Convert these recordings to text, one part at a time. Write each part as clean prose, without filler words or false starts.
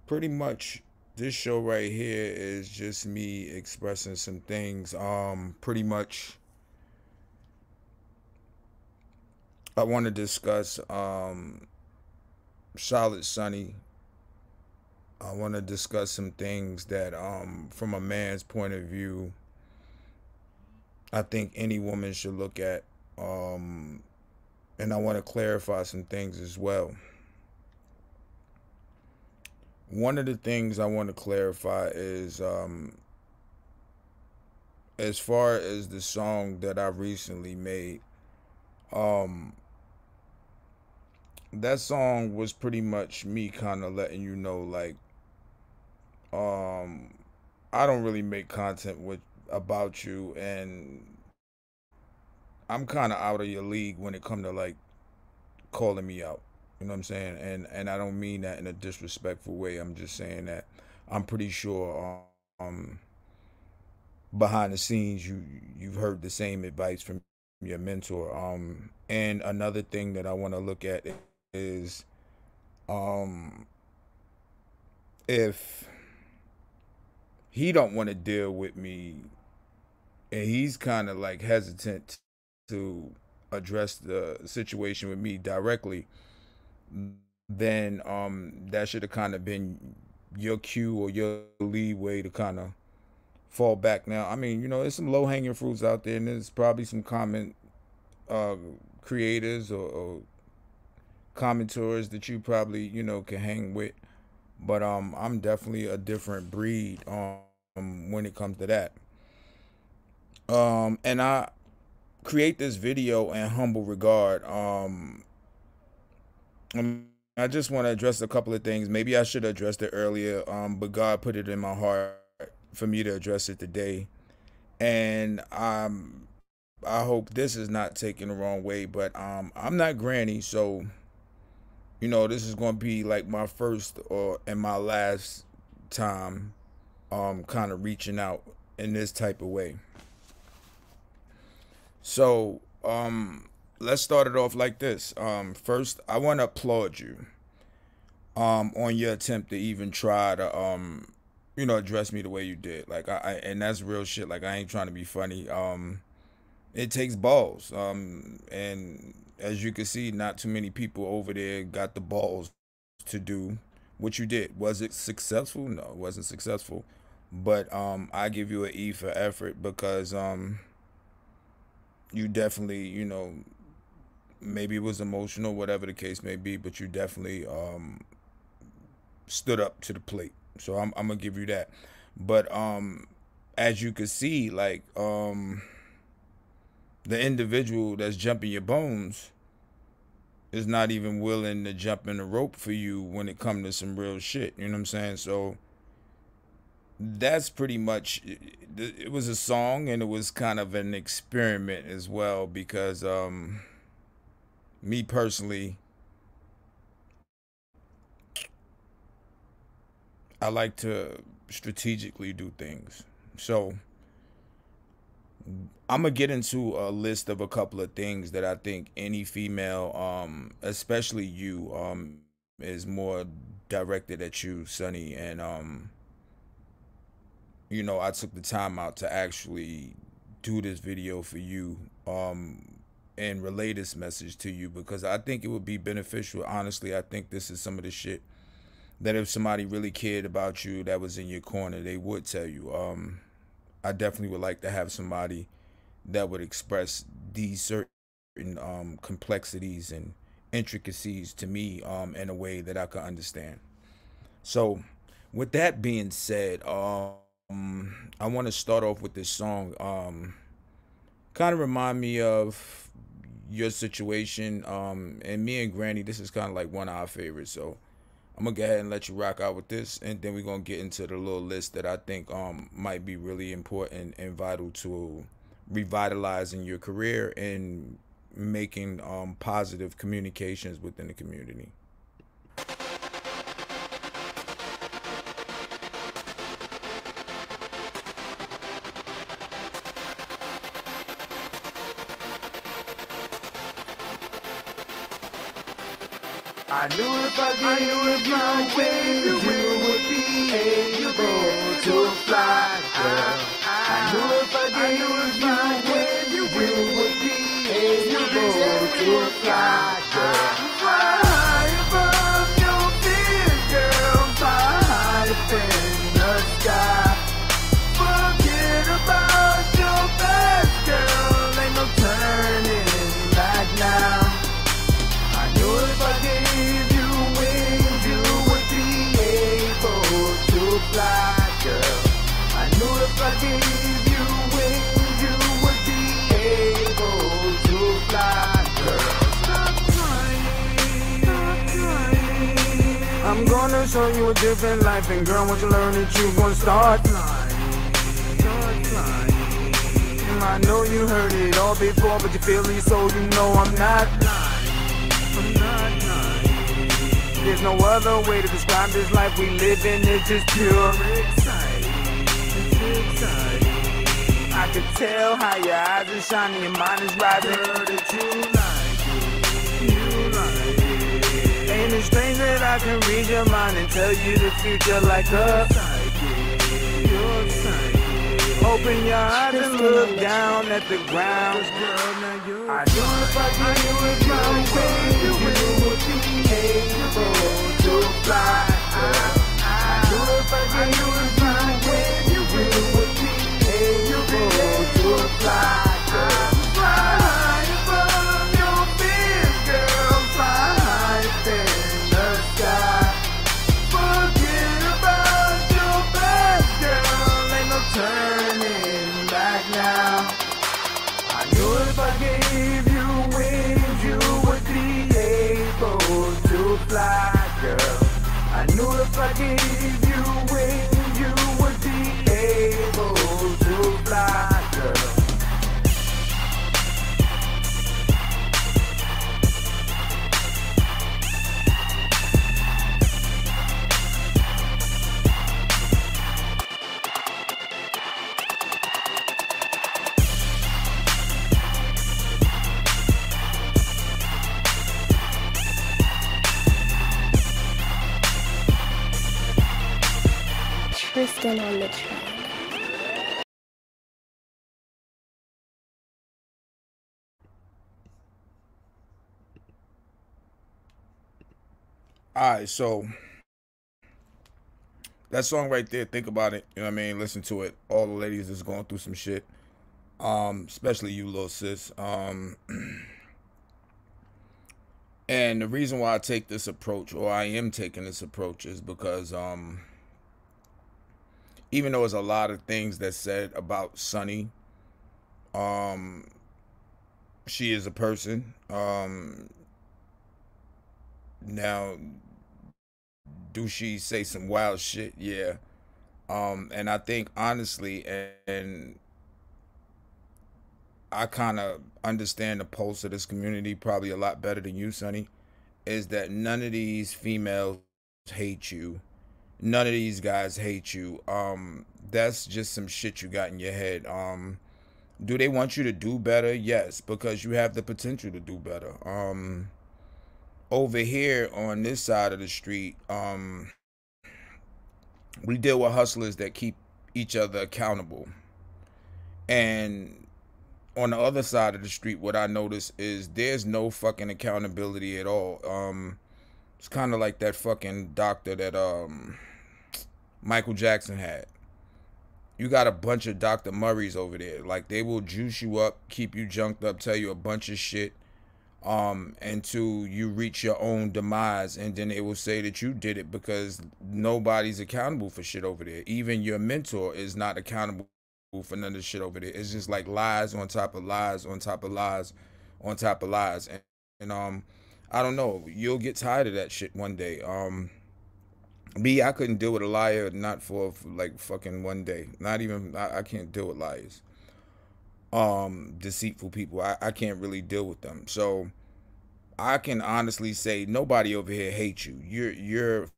pretty much this show right here is just me expressing some things. Pretty much I want to discuss Charlotte Sunnyi. I want to discuss some things that from a man's point of view, I think any woman should look at. Um and I want to clarify some things as well. One of the things I want to clarify is as far as the song that I recently made, um, that song was pretty much me kind of letting you know, like, um, I don't really make content with about you, and I'm kind of out of your league when it come to like calling me out. You know what I'm saying? And I don't mean that in a disrespectful way. I'm just saying that I'm pretty sure behind the scenes you've heard the same advice from your mentor. And another thing that I want to look at is um if he don't want to deal with me and he's kind of like hesitant to address the situation with me directly, then that should have kind of been your cue or your leeway to kind of fall back. Now, I mean, there's some low hanging fruits out there, and there's probably some comment uh, creators or commenters that you probably can hang with. But I'm definitely a different breed when it comes to that. And I create this video in humble regard. I just want to address a couple of things. Maybe I should have addressed it earlier, but God put it in my heart for me to address it today. And I hope this is not taken the wrong way, but I'm not Granny, so this is going to be like my first or and my last time kind of reaching out in this type of way. So, let's start it off like this. First, I want to applaud you on your attempt to even try to address me the way you did. Like and that's real shit. Like I ain't trying to be funny. It takes balls. And as you can see, not too many people over there got the balls to do what you did. Was it successful? No, it wasn't successful. But I give you an E for effort because you definitely, maybe it was emotional, whatever the case may be, but you definitely stood up to the plate. So I'm gonna give you that. But as you can see, like the individual that's jumping your bones is not even willing to jump in the rope for you when it comes to some real shit. You know what I'm saying? So that's pretty much it was a song, and it was kind of an experiment as well because me personally, I like to strategically do things. So I'm gonna get into a list of a couple of things that I think any female, especially you, is more directed at you, Sunny. And I took the time out to actually do this video for you, and relay this message to you because I think it would be beneficial. Honestly, I think this is some of the shit that if somebody really cared about you that was in your corner, they would tell you. I definitely would like to have somebody that would express these certain complexities and intricacies to me in a way that I can understand. So, with that being said, I want to start off with this song. Kind of remind me of your situation. And me and Granny, this is kind of like one of our favorites. So, I'm gonna go ahead and let you rock out with this, and then we're gonna get into the little list that I think might be really important and vital to revitalizing your career and making positive communications within the community. I knew if I gave you wings, you would be able to fly, girl. I knew if I gave you wings, you would be able to fly, girl. Fly above your fears, girl. Fly up in the sky. Forget about your past, girl. Ain't no turning back now. I knew if I gave you wings, you would be able to fly, girl. I knew if I gave you wings, you would be able to fly, girl. Stop crying, stop crying. I'm gonna show you a different life, and girl, once you learn it, you gonna start flying, start flying. I know you heard it all before, but you feel it, so you know I'm not lying. There's no other way to describe this life we live in. It's just pure exciting. It's exciting. I could tell how your eyes are shining, your mind is rising. Girl, that you like it, you like it. Ain't it strange that I can read your mind and tell you the future like a psychic? You're psychic. Open your eyes and look down at the ground. I knew if I gave you my wings, you would be able to fly. I knew if I gave you my wings, you would be able to fly. Fly above your fears, girl. Fly up in the sky. Forget about your past, girl. Ain't no turning back now. I knew if I gave you wings, you would be able to fly, girl. I knew if I gave you wings, you would be able to fly, girl. Tristan on the track. Alright, so that song right there, think about it. You know what I mean? Listen to it. All the ladies is going through some shit. Especially you, little sis. And the reason why I take this approach, or I am taking this approach, is because even though there's a lot of things that's said about Sunnyi, she is a person. Now, do she say some wild shit? Yeah. And I think honestly, and I kind of understand the pulse of this community probably a lot better than you, Sunnyi, is that none of these females hate you. None of these guys hate you. That's just some shit you got in your head. Do they want you to do better? Yes, because you have the potential to do better. Over here on this side of the street, we deal with hustlers that keep each other accountable. And on the other side of the street, what I notice is there's no fucking accountability at all. It's kind of like that fucking doctor that Michael Jackson had. You got a bunch of Dr. Murrays over there. Like, they will juice you up, keep you junked up, tell you a bunch of shit, until you reach your own demise, and then they will say that you did it, because nobody's accountable for shit over there. Even your mentor is not accountable for none of the shit over there. It's just like lies on top of lies on top of lies on top of lies. And I don't know, you'll get tired of that shit one day. Me, I couldn't deal with a liar, not for like fucking one day. Not even, I can't deal with liars. Deceitful people, I can't really deal with them. So I can honestly say nobody over here hates you. You're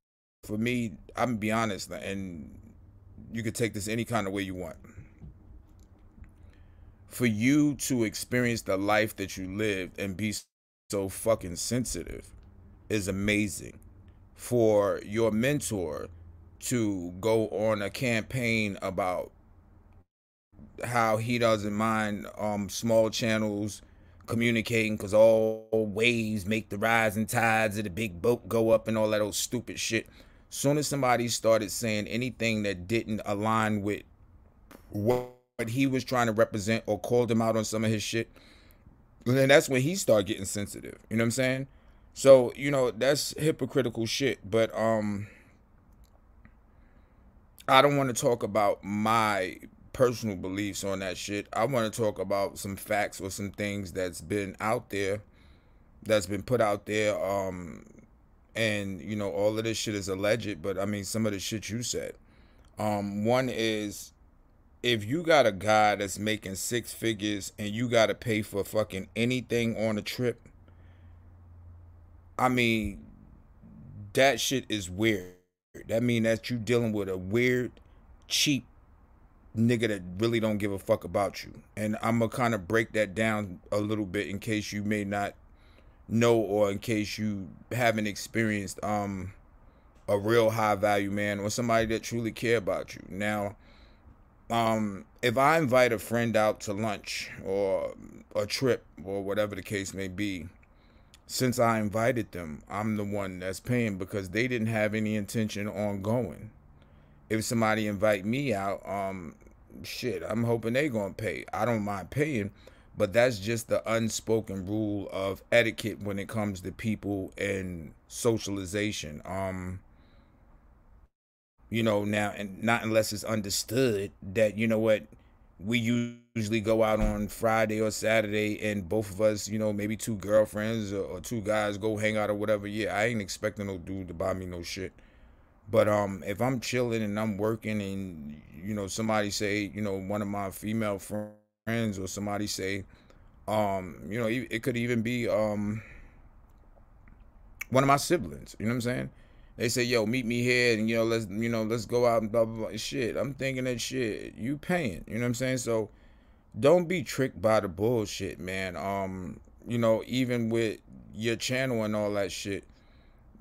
for me, I'm gonna be honest, and you could take this any kind of way you want. For you to experience the life that you lived and be so fucking sensitive, is amazing. For your mentor to go on a campaign about how he doesn't mind small channels communicating because all waves make the rising tides of the big boat go up and all that old stupid shit. Soon as somebody started saying anything that didn't align with what he was trying to represent or called him out on some of his shit, then that's when he started getting sensitive. You know what I'm saying? So, you know, that's hypocritical shit. But I don't want to talk about my personal beliefs on that shit. I want to talk about some facts or some things that's been out there, that's been put out there. And you know, all of this shit is alleged, but I mean, some of the shit you said. One is, if you got a guy that's making 6 figures and you got to pay for fucking anything on a trip, I mean, that shit is weird. That mean that you dealing with a weird, cheap nigga that really don't give a fuck about you. And I'm gonna kind of break that down a little bit in case you may not know, or in case you haven't experienced a real high value man or somebody that truly care about you. Now, if I invite a friend out to lunch or a trip or whatever the case may be, since I invited them, I'm the one that's paying because they didn't have any intention on going. If somebody invite me out, shit, I'm hoping they gonna pay. I don't mind paying, but that's just the unspoken rule of etiquette when it comes to people and socialization. You know, now, and not unless it's understood that, you know what, we usually go out on Friday or Saturday and both of us, you know, maybe 2 girlfriends or 2 guys go hang out or whatever. Yeah, I ain't expecting no dude to buy me no shit. But if I'm chilling and I'm working and, you know, somebody say, you know, one of my female friends or somebody say, you know, it could even be one of my siblings, you know what I'm saying? They say, yo, meet me here and, you know, let's go out and blah, blah, blah. Shit, I'm thinking that shit, you paying, you know what I'm saying? So don't be tricked by the bullshit, man. You know, even with your channel and all that shit,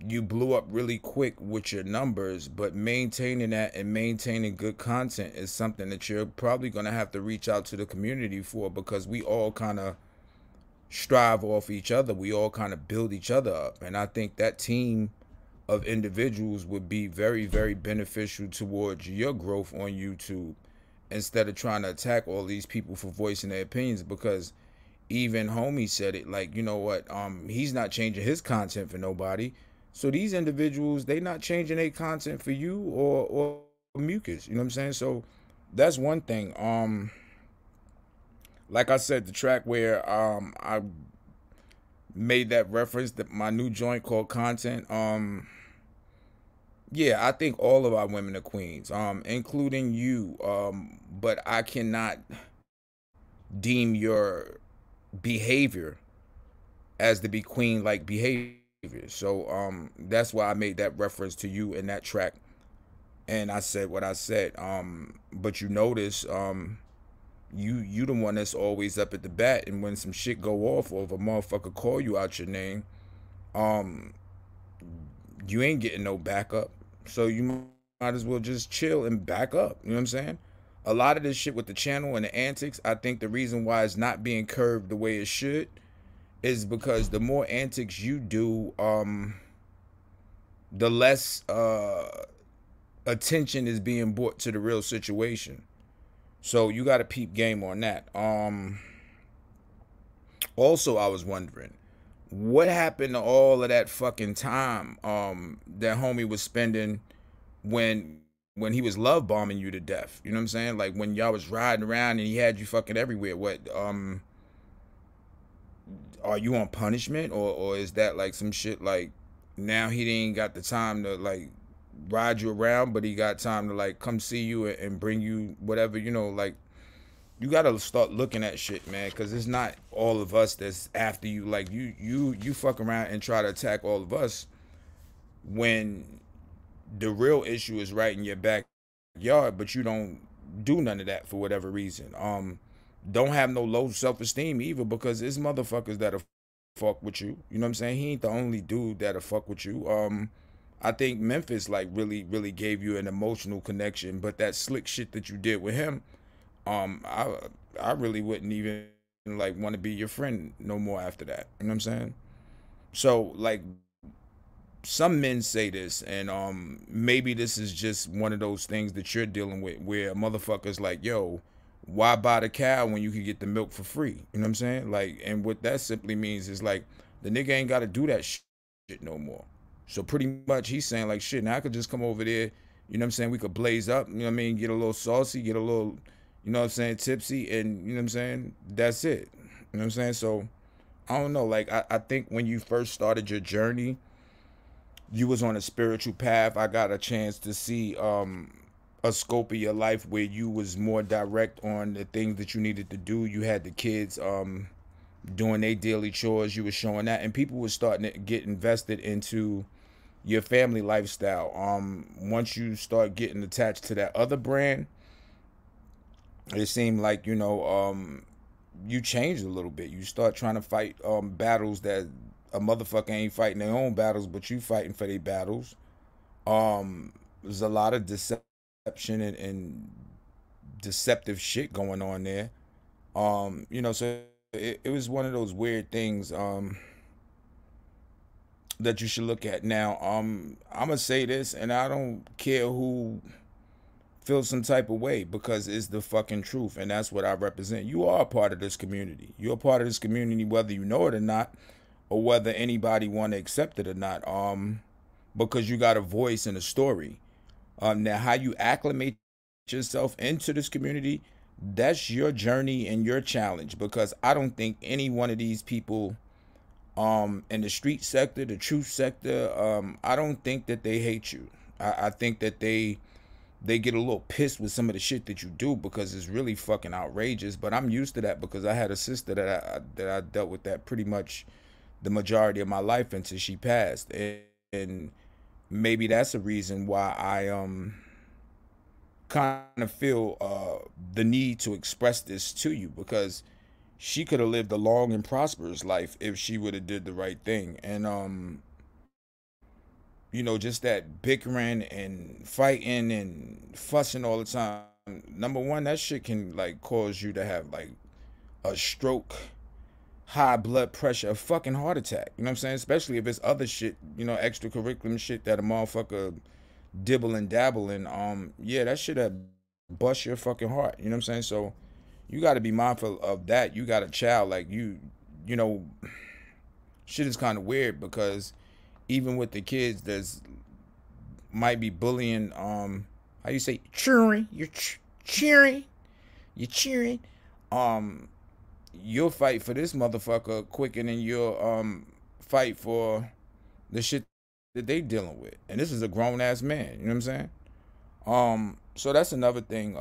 you blew up really quick with your numbers, but maintaining that and maintaining good content is something that you're probably going to have to reach out to the community for, because we all kind of strive off each other. We all kind of build each other up. And I think that team of individuals would be very, very beneficial towards your growth on YouTube, instead of trying to attack all these people for voicing their opinions. Because even homie said it, like, you know what, he's not changing his content for nobody. So these individuals, they not changing their content for you or mucus, you know what I'm saying? So that's one thing. Like I said, the track where I made that reference, that my new joint called Content, yeah, I think all of our women are queens, including you. But I cannot deem your behavior as to be queen-like behavior. So that's why I made that reference to you in that track, and I said what I said. But you notice, you the one that's always up at the bat, and when some shit go off or if a motherfucker call you out your name, you ain't getting no backup. So you might as well just chill and back up. You know what I'm saying? A lot of this shit with the channel and the antics, I think the reason why it's not being curved the way it should is because the more antics you do, the less attention is being brought to the real situation. So you got to peep game on that. Also, I was wondering, what happened to all of that fucking time that homie was spending when he was love bombing you to death? You know what I'm saying? Like when y'all was riding around and he had you fucking everywhere. What are you on punishment, or is that like some shit like now he ain't got the time to like ride you around, but he got time to like come see you and bring you whatever, you know? Like, you gotta start looking at shit, man, because it's not all of us that's after you. Like you fuck around and try to attack all of us when the real issue is right in your backyard, but you don't do none of that for whatever reason. Don't have no low self-esteem either, because it's motherfuckers that'll fuck with you. You know what I'm saying? He ain't the only dude that'll fuck with you. I think Memphis like really gave you an emotional connection, but that slick shit that you did with him, I really wouldn't even like want to be your friend no more after that. You know what I'm saying? So like some men say this, and maybe this is just one of those things that you're dealing with where a motherfucker's like, yo, why buy the cow when you can get the milk for free? You know what I'm saying? Like, and what that simply means is like the nigga ain't got to do that shit no more. So pretty much he's saying like, shit, now I could just come over there, you know what I'm saying? We could blaze up, you know what I mean? Get a little saucy, get a little, you know what I'm saying, tipsy, and you know what I'm saying? That's it. You know what I'm saying? So I don't know, like I think when you first started your journey, you was on a spiritual path. I got a chance to see a scope of your life where you was more direct on the things that you needed to do. You had the kids doing their daily chores. You were showing that, and people were starting to get invested into your family lifestyle. Once you start getting attached to that other brand, it seemed like, you know, you changed a little bit. You start trying to fight battles that a motherfucker ain't fighting their own battles, but you fighting for their battles. There's a lot of deception and deceptive shit going on there. You know, so it was one of those weird things that you should look at. Now, I'm gonna say this, and I don't care who feels some type of way, because it's the fucking truth, and that's what I represent. You are a part of this community. You're a part of this community whether you know it or not, or whether anybody want to accept it or not. Because you got a voice and a story. Now, how you acclimate yourself into this community, that's your journey and your challenge. Because I don't think any one of these people in the street sector, the truth sector, I don't think that they hate you. I think that they get a little pissed with some of the shit that you do, because it's really fucking outrageous. But I'm used to that, because I had a sister that I dealt with that pretty much the majority of my life until she passed. And maybe that's a reason why I kind of feel the need to express this to you, because she could have lived a long and prosperous life if she would have did the right thing. And you know, just that bickering and fighting and fussing all the time, number one, that shit can like cause you to have like a stroke, high blood pressure, a fucking heart attack. You know what I'm saying? Especially if it's other shit, you know, extracurricular shit that a motherfucker dibble and dabble in. Yeah, that shit that bust your fucking heart. You know what I'm saying? So you got to be mindful of that. You got a child, like you know, shit is kind of weird, because even with the kids, there's might be bullying. How you say cheering? You're cheering. You're cheering. You'll fight for this motherfucker quicker than you'll fight for the shit that they dealing with. And this is a grown ass man. You know what I'm saying? So that's another thing.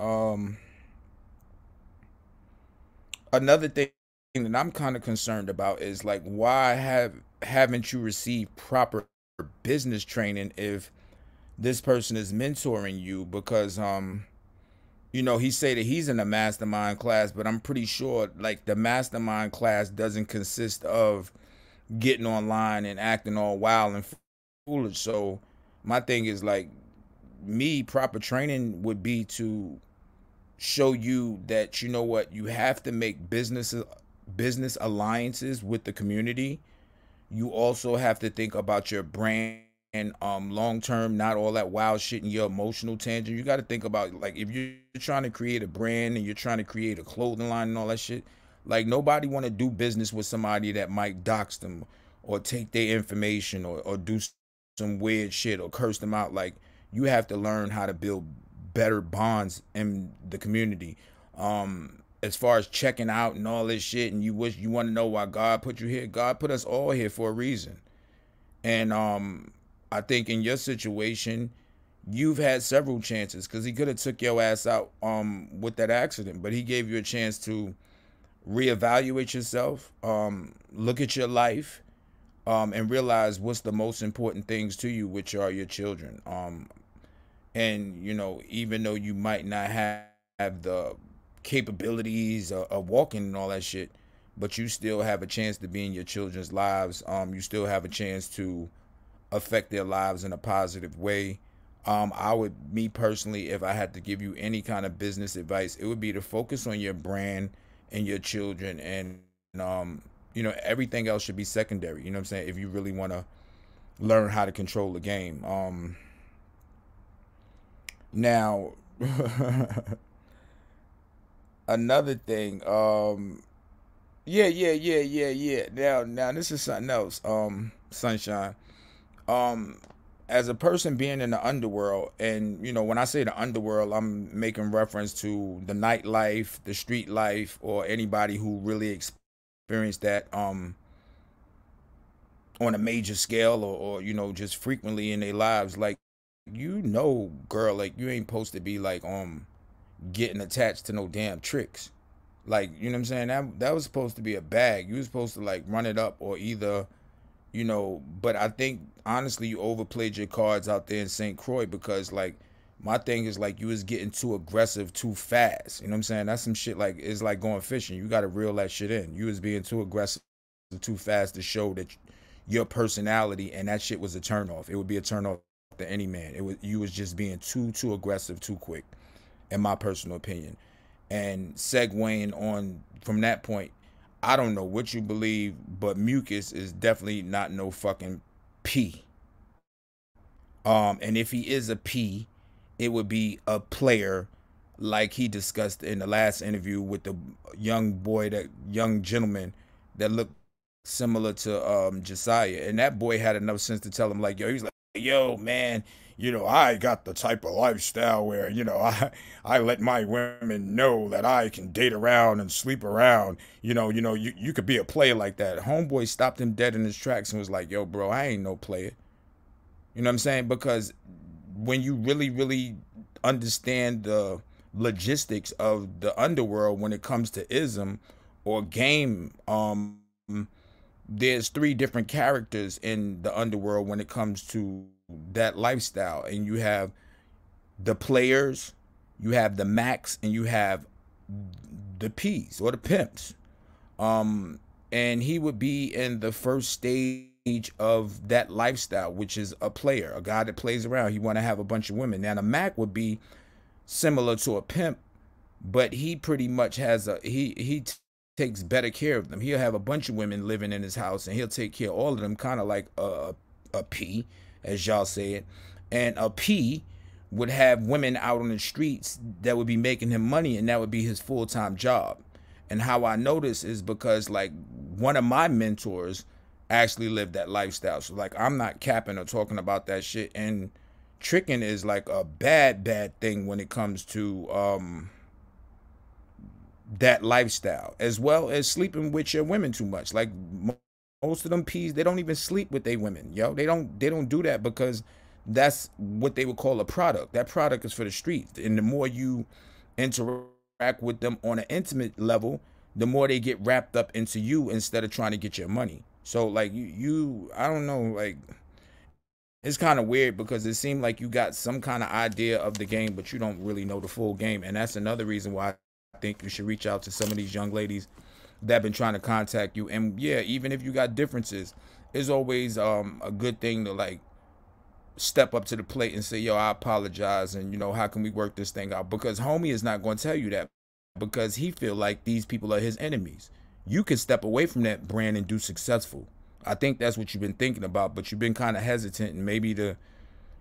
Another thing that I'm kind of concerned about is like, why haven't you received proper business training if this person is mentoring you? Because you know, he say that he's in a mastermind class, but I'm pretty sure like the mastermind class doesn't consist of getting online and acting all wild and foolish. So my thing is like, me, proper training would be to show you that, you know what, you have to make business alliances with the community. You also have to think about your brand long term, not all that wild shit and your emotional tangent. You got to think about, like, if you're trying to create a brand and you're trying to create a clothing line and all that shit, like, nobody want to do business with somebody that might dox them or take their information or do some weird shit or curse them out. Like, you have to learn how to build better bonds in the community. As far as checking out and all this shit, and you want to know why God put you here. God put us all here for a reason. And I think in your situation, you've had several chances, because he could have took your ass out with that accident, but he gave you a chance to reevaluate yourself, look at your life, and realize what's the most important things to you, which are your children. And, you know, even though you might not have the capabilities of walking and all that shit, but you still have a chance to be in your children's lives. You still have a chance to affect their lives in a positive way. I would, me personally, if I had to give you any kind of business advice, it would be to focus on your brand and your children, and you know, everything else should be secondary. You know what I'm saying? If you really want to learn how to control the game. Now, another thing, yeah. Now this is something else, Sunshine. As a person being in the underworld, and you know, when I say the underworld, I'm making reference to the nightlife, the street life, or anybody who really experienced that on a major scale, or you know, just frequently in their lives. Like, you know, girl, like, you ain't supposed to be like getting attached to no damn tricks. Like, you know what I'm saying? That was supposed to be a bag. You was supposed to like run it up, or either, you know, but I think honestly you overplayed your cards out there in St. Croix, because like, my thing is like, you was getting too aggressive too fast. You know what I'm saying? That's some shit, like, it's like going fishing. You got to reel that shit in. You was being too aggressive too fast to show that your personality, and that shit was a turnoff. It would be a turnoff to any man. You was just being too aggressive too quick, in my personal opinion. And segueing on from that point, I don't know what you believe, but Mucus is definitely not no fucking P. And if he is a P, it would be a player, like he discussed in the last interview with the young gentleman that looked similar to Josiah. And that boy had enough sense to tell him, like, yo, he's like, yo, man, you know, I got the type of lifestyle where, you know, I let my women know that I can date around and sleep around. You could be a player like that. Homeboy stopped him dead in his tracks and was like, yo, bro, I ain't no player. You know what I'm saying? Because when you really understand the logistics of the underworld when it comes to ism or game, there's 3 different characters in the underworld when it comes to that lifestyle. And you have the players, you have the max, and you have the P's or the pimps. And he would be in the first stage of that lifestyle, which is a player, a guy that plays around. He want to have a bunch of women. Now the Mac would be similar to a pimp, but he pretty much has he takes better care of them. He'll have a bunch of women living in his house, and he'll take care of all of them, kind of like a P, as y'all say it. And a P would have women out on the streets that would be making him money, and that would be his full-time job. And how I know this is because, like, one of my mentors actually lived that lifestyle. So, like, I'm not capping or talking about that shit. And tricking is like a bad thing when it comes to that lifestyle, as well as sleeping with your women too much. Like, most of them P's, they don't even sleep with their women, yo. They don't do that because that's what they would call a product. That product is for the streets. And the more you interact with them on an intimate level, the more they get wrapped up into you instead of trying to get your money. So, like, I don't know, like, it's kind of weird because it seemed like you got some kind of idea of the game, but you don't really know the full game. And that's another reason why I think you should reach out to some of these young ladies that have been trying to contact you. And yeah, even if you got differences, it's always a good thing to, like, step up to the plate and say, yo, I apologize, and, you know, how can we work this thing out? Because homie is not going to tell you that, because he feel like these people are his enemies. You can step away from that brand and do successful. I think that's what you've been thinking about, but you've been kind of hesitant, and maybe the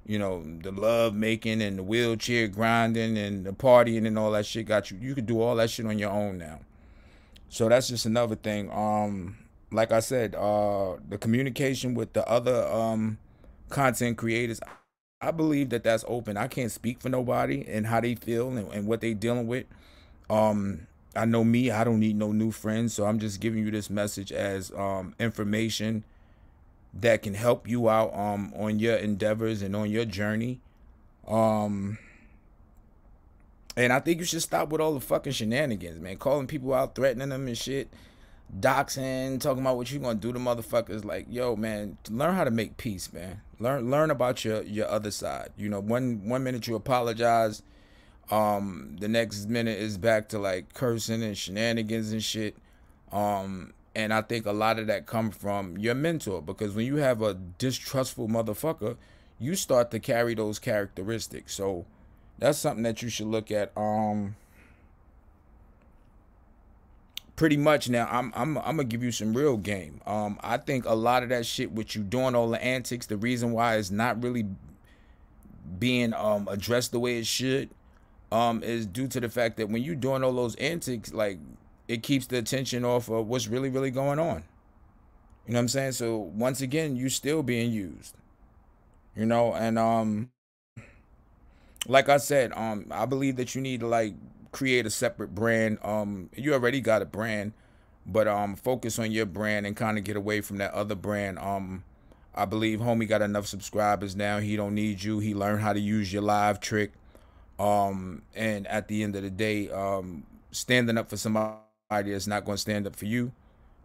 love making and the wheelchair grinding and the partying and all that shit got you. You could do all that shit on your own now. So that's just another thing. Like I said, the communication with the other content creators, I believe that that's open. I can't speak for nobody and how they feel and what they dealing with. I know me, I don't need no new friends, so I'm just giving you this message as information that can help you out on your endeavors and on your journey. And I think you should stop with all the fucking shenanigans, man. Calling people out, threatening them and shit, doxing, talking about what you gonna do to motherfuckers. Like, yo, man, learn how to make peace, man. Learn about your other side. You know, one minute you apologize, the next minute is back to like cursing and shenanigans and shit. And I think a lot of that comes from your mentor, because when you have a distrustful motherfucker, you start to carry those characteristics. So that's something that you should look at. Pretty much now, I'm gonna give you some real game. I think a lot of that shit with you doing all the antics, the reason why it's not really being addressed the way it should, is due to the fact that when you doing all those antics, like, it keeps the attention off of what's really, really going on. You know what I'm saying? So once again, you still being used. You know, and like I said, I believe that you need to, like, create a separate brand. You already got a brand, but focus on your brand and kind of get away from that other brand. I believe homie got enough subscribers now. He don't need you. He learned how to use your live trick. And at the end of the day, standing up for somebody that's not going to stand up for you.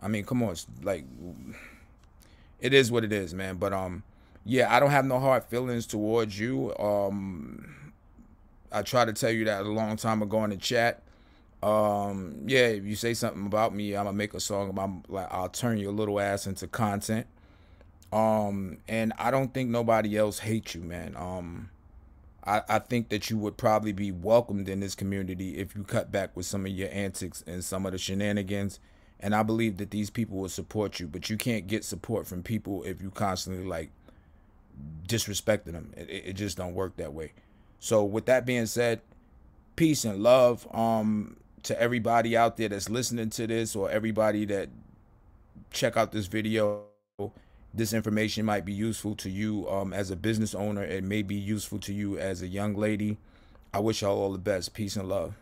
I mean, come on, like, it is what it is, man. But yeah, I don't have no hard feelings towards you. I tried to tell you that a long time ago in the chat. Yeah, if you say something about me, I'm gonna make a song about, like, I'll turn your little ass into content. And I don't think nobody else hates you, man. I think that you would probably be welcomed in this community if you cut back with some of your antics and some of the shenanigans. And I believe that these people will support you, but you can't get support from people if you constantly, like, disrespecting them. It just don't work that way. So with that being said, peace and love to everybody out there that's listening to this, or everybody that check out this video. This information might be useful to you as a business owner. It may be useful to you as a young lady. I wish y'all all the best. Peace and love.